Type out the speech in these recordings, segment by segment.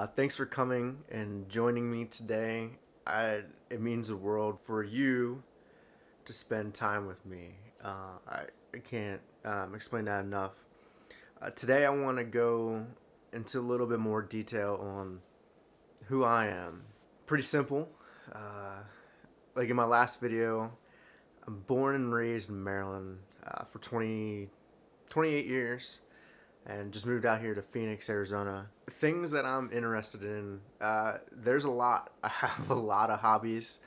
Thanks for coming and joining me today. It means the world for you to spend time with me. I can't explain that enough. Today, I want to go into a little bit more detail on who I am. Pretty simple. Uh, like in my last video, I'm born and raised in Maryland for 28 years and just moved out here to Phoenix, Arizona. Things that I'm interested in, there's a lot. I have a lot of hobbies.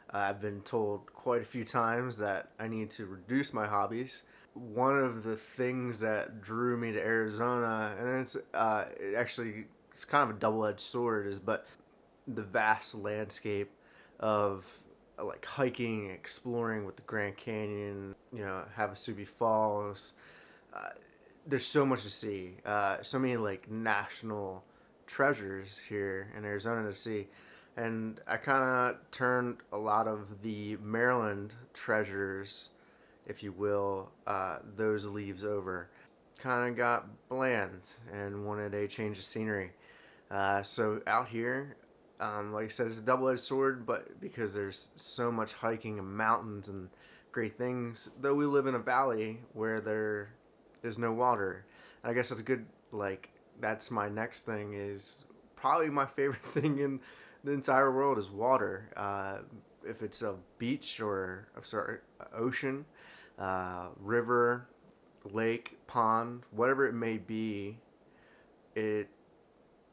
I've been told quite a few times that I need to reduce my hobbies. One of the things that drew me to Arizona, and it actually it's kind of a double-edged sword, is but the vast landscape of like hiking, exploring with the Grand Canyon, Havasupai Falls. Uh, there's so much to see. So many like national treasures here in Arizona to see. And I kind of turned a lot of the Maryland treasures, if you will, those leaves over. Kind of got bland and wanted a change of scenery. So out here, like I said, it's a double-edged sword, but because there's so much hiking and mountains and great things, though we live in a valley where there is no water. And I guess that's a good, like, that's my next thing is probably my favorite thing in the entire world is water. If it's a beach or, I'm sorry, ocean, river, lake, pond, whatever it may be, it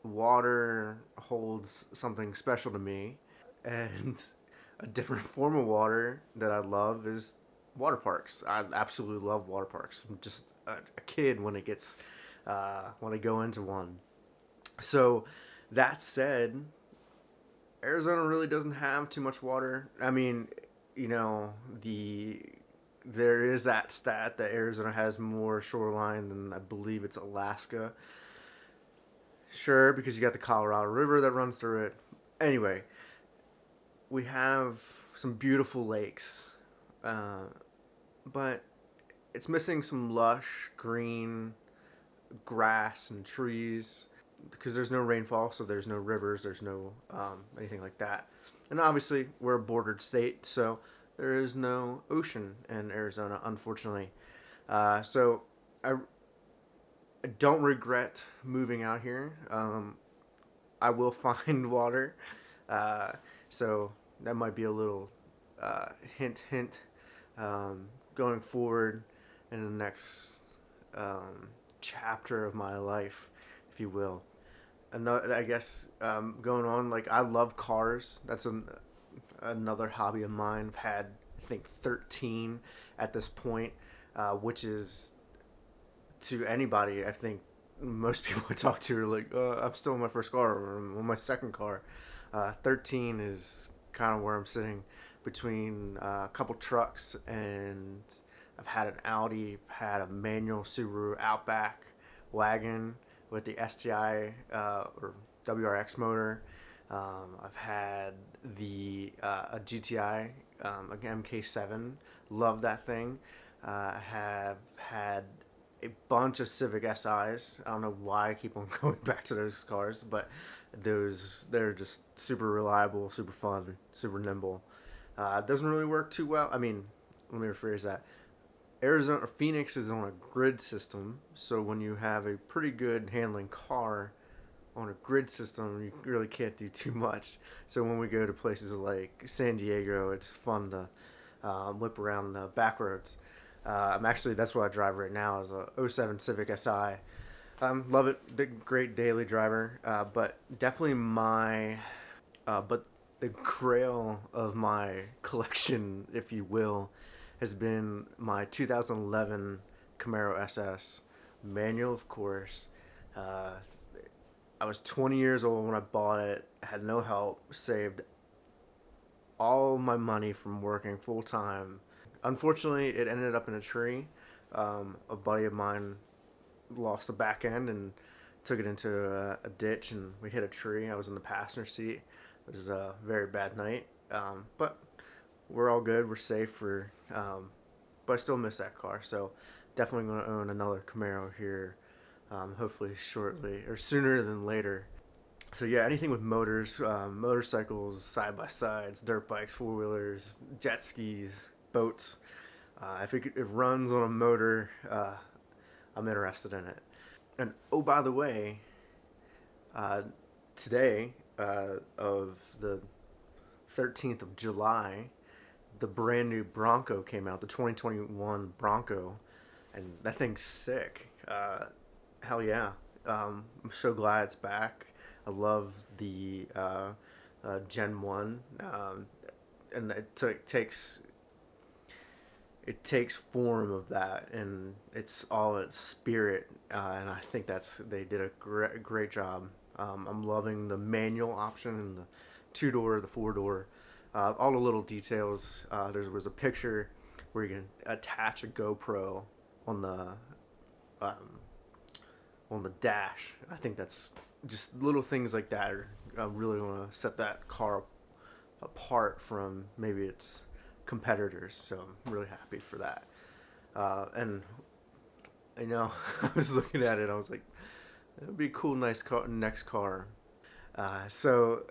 water holds something special to me. And a different form of water that I love is water parks. I absolutely love water parks. I'm just a kid when I go into one. So that said, Arizona really doesn't have too much water. I mean, you know, there is that stat that Arizona has more shoreline than I believe it's Alaska. Sure, because you got the Colorado River that runs through it. Anyway, we have some beautiful lakes, uh, but it's missing some lush green grass and trees because there's no rainfall, so there's no rivers, there's no anything like that. And obviously, we're a bordered state, so there is no ocean in Arizona, unfortunately. So I don't regret moving out here. I will find water, uh, so that might be a little hint, going forward in the next chapter of my life, if you will. Another, I guess, going on, like I love cars. That's another hobby of mine. I've had, I think, 13 at this point, which is to anybody, I think most people I talk to are like, I'm still in my first car or I'm on my second car. 13 is kind of where I'm sitting between a couple trucks, and I've had an Audi, I've had a manual Subaru Outback wagon with the STI or WRX motor. I've had a GTI, MK7. Love that thing. Have had a bunch of Civic SIs. I don't know why I keep on going back to those cars, but they're just super reliable, super fun, super nimble. It doesn't really work too well. I mean, let me rephrase that. Arizona or Phoenix is on a grid system, so when you have a pretty good handling car on a grid system, you really can't do too much. So when we go to places like San Diego, it's fun to whip around the back roads. That's what I drive right now is a '07 Civic Si. Love it, the great daily driver, but definitely but the grail of my collection, if you will, has been my 2011 Camaro SS, manual of course. Uh, I was 20 years old when I bought it, had no help, saved all my money from working full time. Unfortunately, it ended up in a tree. A buddy of mine lost the back end and took it into a ditch, and we hit a tree. I was in the passenger seat. It was a very bad night, but we're all good. We're safe. But I still miss that car. So definitely going to own another Camaro here, hopefully shortly or sooner than later. So yeah, anything with motors, motorcycles, side by sides, dirt bikes, four wheelers, jet skis, boats. If it runs on a motor, I'm interested in it. And oh, by the way, uh, today of the 13th of July, the brand new Bronco came out, the 2021 Bronco, and that thing's sick. Hell yeah. I'm so glad it's back. I love the Gen 1. And it takes form of that, and it's all its spirit, and I think they did a great job. I'm loving the manual option and the two door, the four door, all the little details. There was a picture where you can attach a GoPro on the um, on the dash. I think that's just little things like that. I really want to set that car apart from maybe its competitors. So I'm really happy for that. And I know I was looking at it. I was like, it would be a cool, nice car, next car. So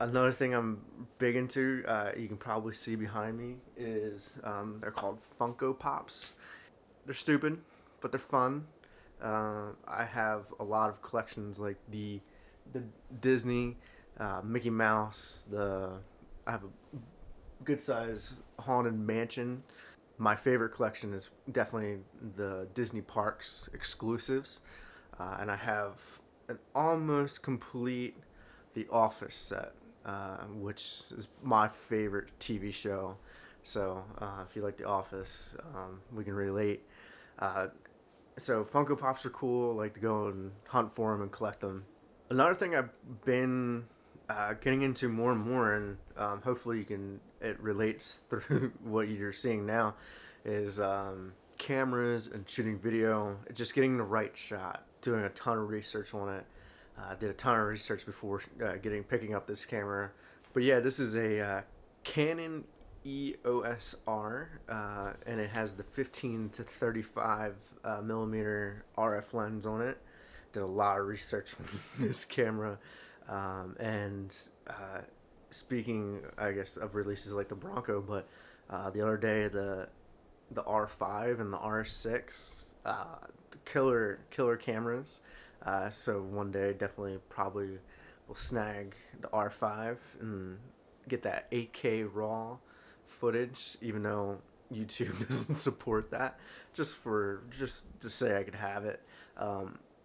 another thing I'm big into, you can probably see behind me, is they're called Funko Pops. They're stupid, but they're fun. I have a lot of collections like the Disney, Mickey Mouse. I have a good size haunted mansion. My favorite collection is definitely the Disney parks exclusives, and I have an almost complete The Office set, which is my favorite TV show. So if you like The Office, we can relate. Uh, so Funko Pops are cool. I like to go and hunt for them and collect them. Another thing I've been getting into more and more, and hopefully it relates through what you're seeing now, is cameras and shooting video. Just getting the right shot. Doing a ton of research on it. Did a ton of research before picking up this camera. But yeah, this is a Canon EOS R, and it has the 15 to 35 millimeter RF lens on it. Did a lot of research on this camera, and speaking, I guess, of releases like the Bronco, but the other day the R5 and the R6, killer cameras. So one day definitely probably will snag the R5 and get that 8K raw footage, even though YouTube doesn't support that. Just to say I could have it.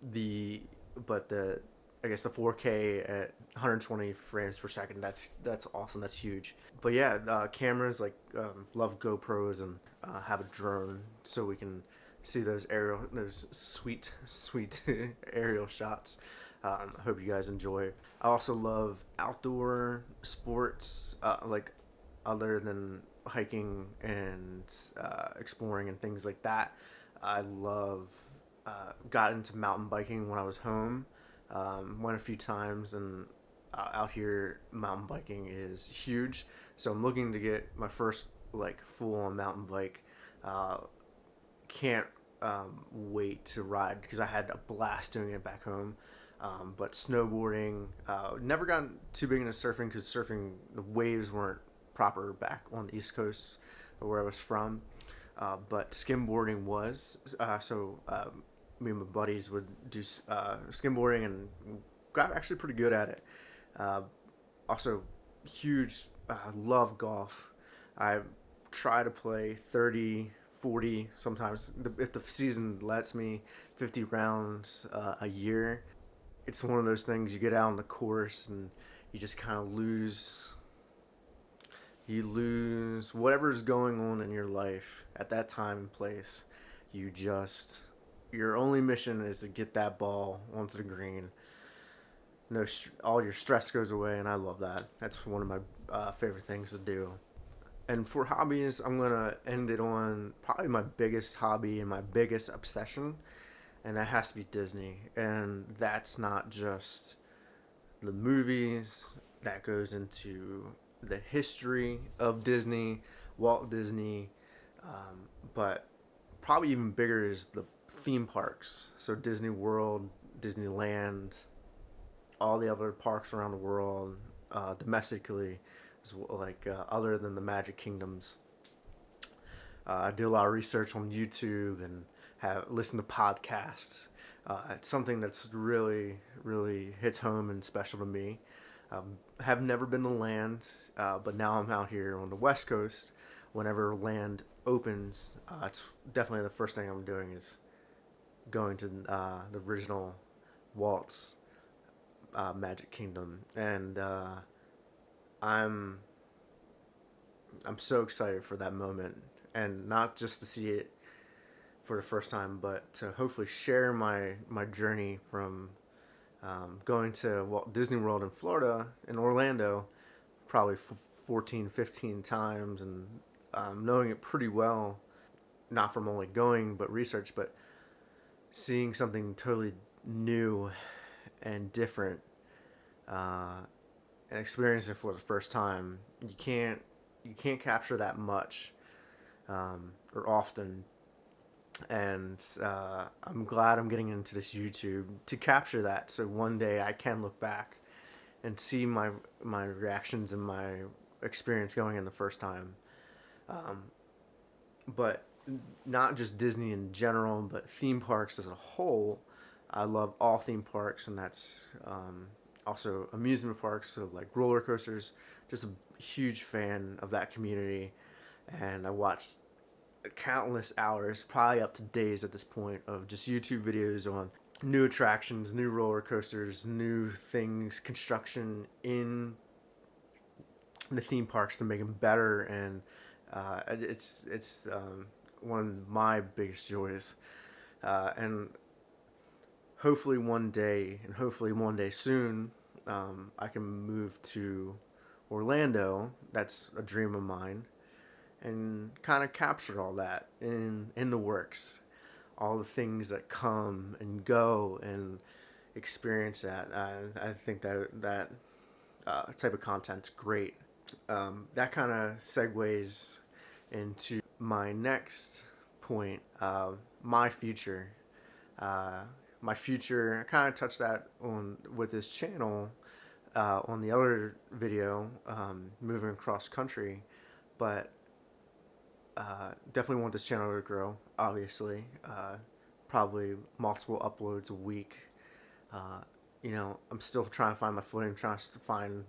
The but the I guess the 4K at 120 frames per second. That's awesome. That's huge. But yeah, cameras like love GoPros, and have a drone so we can see those sweet aerial shots. I hope you guys enjoy. I also love outdoor sports, like other than hiking and exploring and things like that. I love got into mountain biking when I was home. Went a few times, and out here mountain biking is huge. So I'm looking to get my first like full on mountain bike. Can't wait to ride because I had a blast doing it back home. But snowboarding, never gotten too big into surfing because surfing, the waves weren't proper back on the East Coast or where I was from. But skimboarding was. Me and my buddies would do skimboarding and got actually pretty good at it. Uh, Also, huge, love golf. I try to play 30, 40, sometimes, if the season lets me, 50 rounds a year. It's one of those things you get out on the course and you just kind of lose whatever's going on in your life at that time and place. You just Your only mission is to get that ball onto the green. No, all your stress goes away, and I love that. That's one of my favorite things to do. And for hobbies, I'm gonna end it on probably my biggest hobby and my biggest obsession, and that has to be Disney. And that's not just the movies. That goes into the history of Disney, Walt Disney, but probably even bigger is the theme parks. So Disney World, Disneyland, all the other parks around the world, domestically, as well, like other than the Magic Kingdoms. I do a lot of research on YouTube and have listen to podcasts. It's something that's really hits home and special to me. Have never been to land, but now I'm out here on the West Coast. Whenever land opens, it's definitely the first thing I'm doing is going to the original Walt's Magic Kingdom, and I'm I'm so excited for that moment, and not just to see it for the first time, but to hopefully share my journey from going to Walt Disney World in Florida, in Orlando, probably 14, 15 times, and knowing it pretty well, not from only going but research, but seeing something totally new and different, uh, and experiencing it for the first time. You can't capture that much, or often, and I'm glad I'm getting into this YouTube to capture that. So one day I can look back and see my reactions and my experience going in the first time. Um, but not just Disney in general, but theme parks as a whole. I love all theme parks, and that's also amusement parks, so like roller coasters. Just a huge fan of that community, and I watched countless hours, probably up to days at this point, of just YouTube videos on new attractions, new roller coasters, new things, construction in the theme parks to make them better, and it's one of my biggest joys, and hopefully one day soon, I can move to Orlando. That's a dream of mine, and kind of capture all that in the works, all the things that come and go, and experience that. I think that type of content's great. That kind of segues into my next point. My future. Uh, my future. I kind of touched that on with this channel, on the other video, moving across country, but definitely want this channel to grow. Obviously, probably multiple uploads a week. Uh, I'm still trying to find my footing, trying to find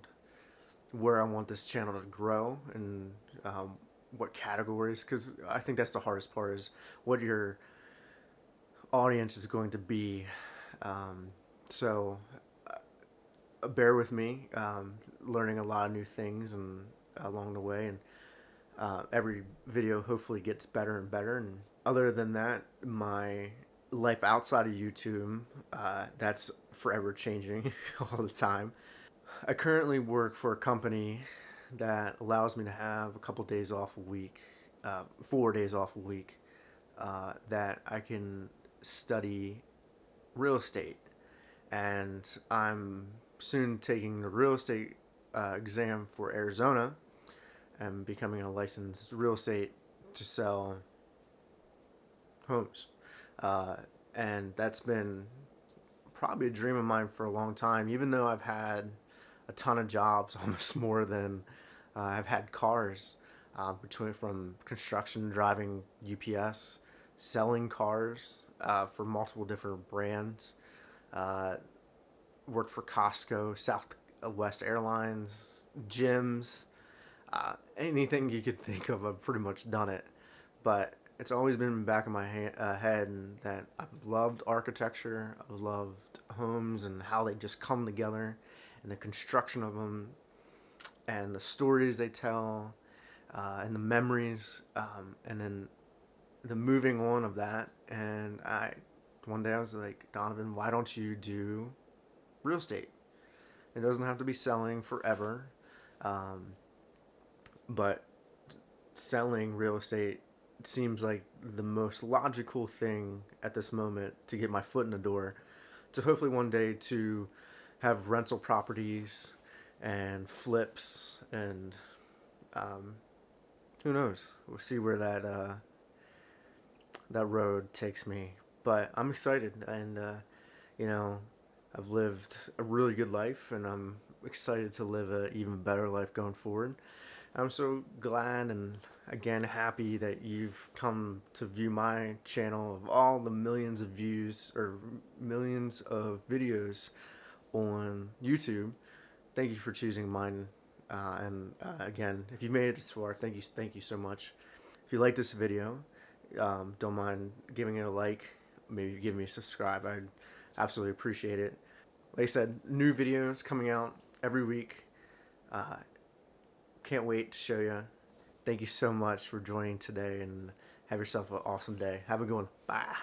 where I want this channel to grow, and what categories, because I think that's the hardest part, is what your audience is going to be. So bear with me, learning a lot of new things and along the way, and every video hopefully gets better and better. And other than that, my life outside of YouTube, that's forever changing all the time. I currently work for a company that allows me to have a couple days off a week, 4 days off a week, that I can study real estate. And I'm soon taking the real estate exam for Arizona and becoming a licensed real estate to sell homes. And that's been probably a dream of mine for a long time, even though I've had a ton of jobs, almost more than I've had cars, between from construction, driving UPS, selling cars for multiple different brands. Uh, Worked for Costco, Southwest Airlines, gyms, anything you could think of. I've pretty much done it, but it's always been in the back of my head, and that I've loved architecture. I've loved homes and how they just come together, and the construction of them, and the stories they tell, and the memories, and then the moving on of that. And one day I was like, Donovan, why don't you do real estate? It doesn't have to be selling forever, um, but selling real estate seems like the most logical thing at this moment to get my foot in the door, to hopefully one day to have rental properties and flips, and um, who knows, we'll see where that road takes me. But I'm excited, and you know I've lived a really good life, and I'm excited to live an even better life going forward. I'm so glad and again happy that you've come to view my channel of all the millions of views or millions of videos on YouTube. Thank you for choosing mine. And again, if you made it this far, thank you so much. If you like this video, don't mind giving it a like. Maybe give me a subscribe. I'd absolutely appreciate it. Like I said, new videos coming out every week. Uh, can't wait to show you. Thank you so much for joining today, and have yourself an awesome day. Have a good one. Bye.